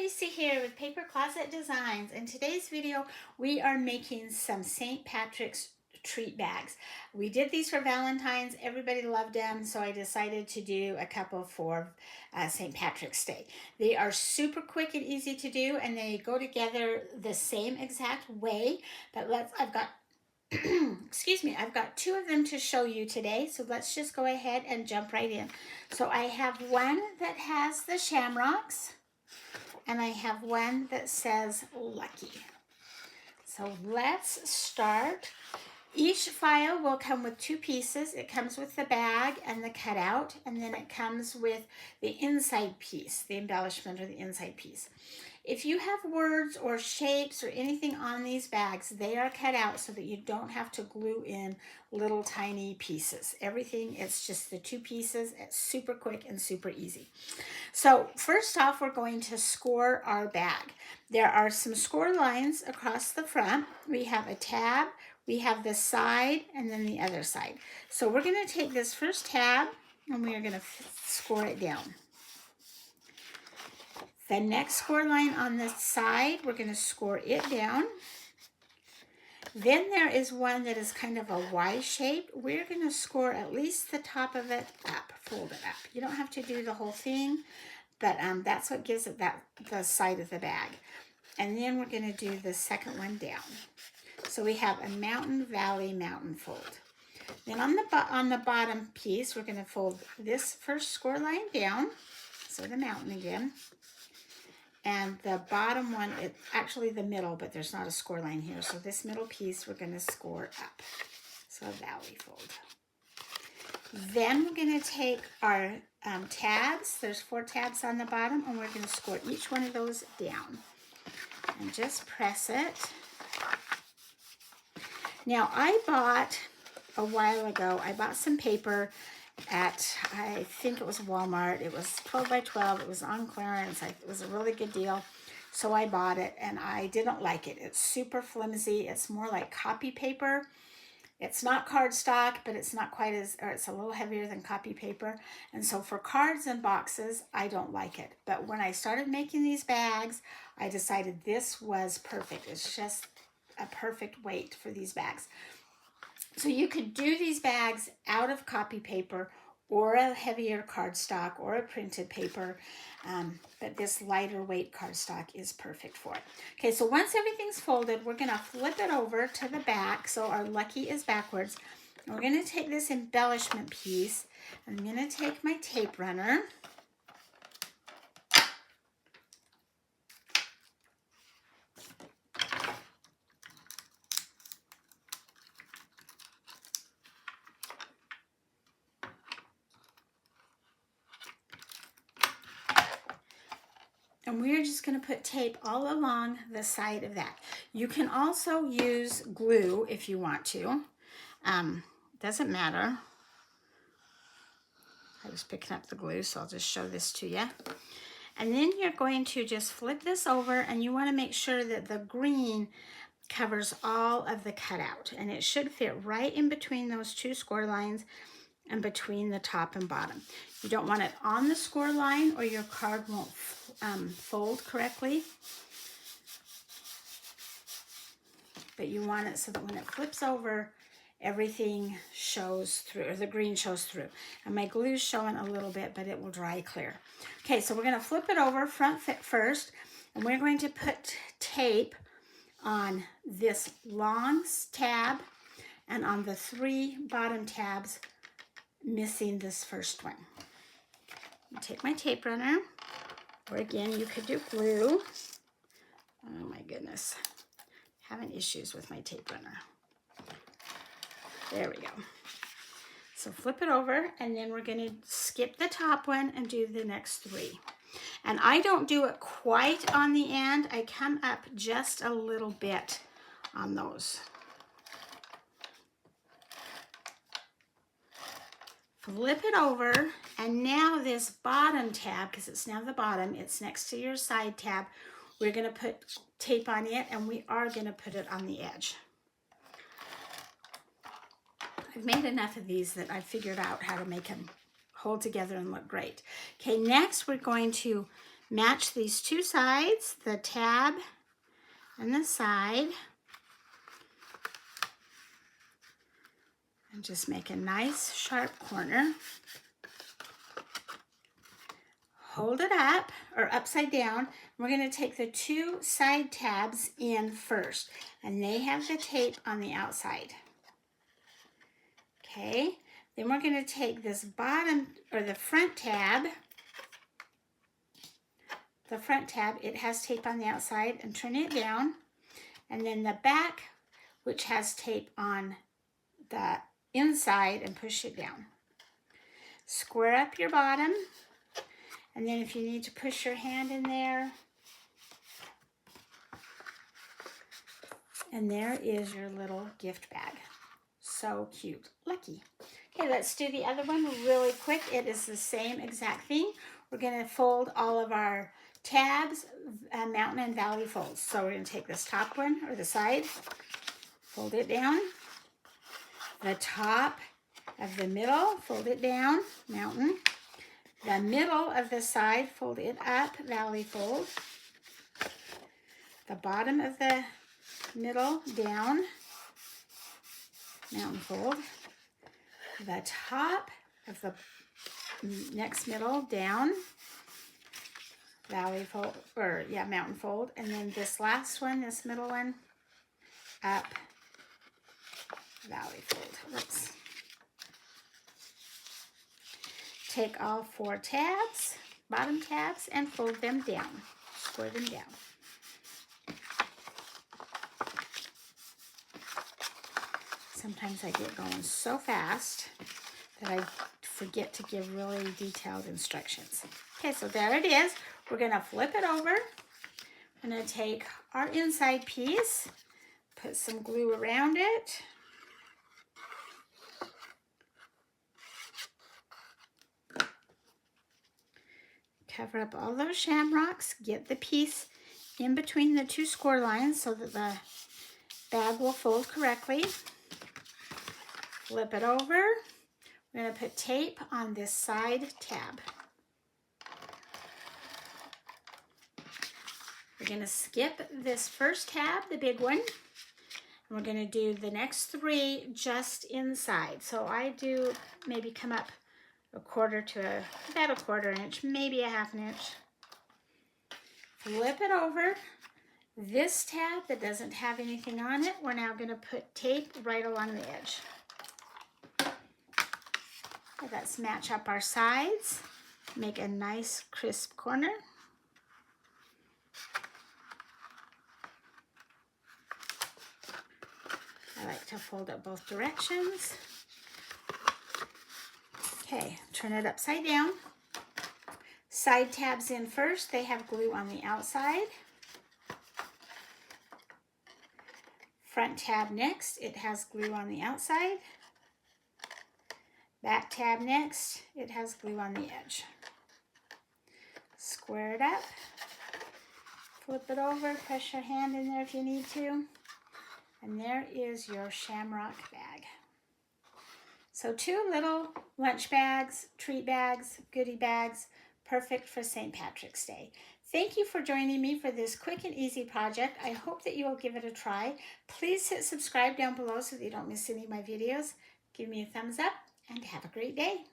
Lacey here with Paper Closet Designs. In today's video, we are making some St. Patrick's treat bags. We did these for Valentine's. Everybody loved them, so I decided to do a couple for St. Patrick's Day. They are super quick and easy to do, and they go together the same exact way. But I've got excuse me, I've got two of them to show you today, so let's just go ahead and jump right in. So I have one that has the shamrocks, and I have one that says Lucky. So let's start. Each file will come with two pieces. It comes with the bag and the cutout, and then it comes with the inside piece, the embellishment or the inside piece. If you have words or shapes or anything on these bags, they are cut out so that you don't have to glue in little tiny pieces. Everything, it's just the two pieces. It's super quick and super easy. So first off, we're going to score our bag. There are some score lines across the front. We have a tab, we have the side, and then the other side. So we're going to take this first tab and we are going to score it down. The next score line on the side, we're going to score it down. Then there is one that is kind of a Y shape. We're going to score at least the top of it up, fold it up. You don't have to do the whole thing, but that's what gives it the side of the bag. And then we're going to do the second one down. So we have a mountain, valley, mountain fold. Then on the bottom piece, we're going to fold this first score line down, so the mountain again. And the bottom one, it's actually the middle, but there's not a score line here. So this middle piece, we're going to score up. So a valley fold. Then we're going to take our tabs. There's 4 tabs on the bottom, and we're going to score each one of those down. And just press it. Now, I bought a while ago, I bought some paper at, I think it was Walmart. It was 12 by 12. It was on clearance. It was a really good deal. So I bought it, and I didn't like it. It's super flimsy. It's more like copy paper. It's not cardstock, but it's not quite as, or it's a little heavier than copy paper. And so for cards and boxes, I don't like it. But when I started making these bags, I decided this was perfect. It's just a perfect weight for these bags. So you could do these bags out of copy paper or a heavier cardstock or a printed paper, but this lighter weight cardstock is perfect for it. Okay, so once everything's folded, we're going to flip it over to the back, so our Lucky is backwards. And we're going to take this embellishment piece, and I'm going to take my tape runner. And we're just going to put tape all along the side of that. You can also use glue if you want to. Doesn't matter. I was picking up the glue, so I'll just show this to you. And then you're going to just flip this over, and you want to make sure that the green covers all of the cutout. And it should fit right in between those two score lines and between the top and bottom. You don't want it on the score line or your card won't fold correctly. But you want it so that when it flips over, everything shows through, or the green shows through. And my glue's showing a little bit, but it will dry clear. Okay, so we're going to flip it over front first, and we're going to put tape on this long tab and on the 3 bottom tabs missing this first one. I'll take my tape runner, or again, you could do glue. Oh my goodness, having issues with my tape runner. There we go. So flip it over, and then we're going to skip the top one and do the next 3. And I don't do it quite on the end. I come up just a little bit on those. Flip it over, and now this bottom tab, because it's now the bottom, it's next to your side tab, we're going to put tape on it, and we are going to put it on the edge. I've made enough of these that I've figured out how to make them hold together and look great. Okay, next we're going to match these two sides, the tab and the side, and just make a nice sharp corner. Hold it up or upside down. We're going to take the two side tabs in first, and they have the tape on the outside. Okay, then we're going to take this bottom or the front tab, it has tape on the outside, and turn it down, and then the back, which has tape on the inside, and push it down. Square up your bottom. And then if you need to push your hand in there, and there is your little gift bag. So cute. Lucky. Okay, let's do the other one really quick. It is the same exact thing. We're going to fold all of our tabs, mountain and valley folds. So we're going to take this top one, or the side, fold it down. The top of the middle, fold it down, mountain. The middle of the side, fold it up, valley fold. The bottom of the middle, down, mountain fold. The top of the next middle, down, valley fold, or yeah, mountain fold. And then this last one, this middle one, up, valley fold. Oops. Take all 4 tabs, bottom tabs, and fold them down. Square them down. Sometimes I get going so fast that I forget to give really detailed instructions. Okay, so there it is. We're going to flip it over. I'm going to take our inside piece, put some glue around it. Cover up all those shamrocks, get the piece in between the 2 score lines so that the bag will fold correctly. Flip it over. We're going to put tape on this side tab. We're going to skip this first tab, the big one, and we're going to do the next 3 just inside. So I do maybe come up about a 1/4 inch, maybe a 1/2 inch. Flip it over. This tab that doesn't have anything on it, we're now going to put tape right along the edge. Let's match up our sides. Make a nice crisp corner. I like to fold it both directions. Okay, turn it upside down. Side tabs in first. They have glue on the outside. Front tab next. It has glue on the outside. Back tab next. It has glue on the edge. Square it up. Flip it over. Press your hand in there if you need to. And there is your Shamrock bag. So 2 little lunch bags, treat bags, goodie bags, perfect for St. Patrick's Day. Thank you for joining me for this quick and easy project. I hope that you will give it a try. Please hit subscribe down below so that you don't miss any of my videos. Give me a thumbs up and have a great day.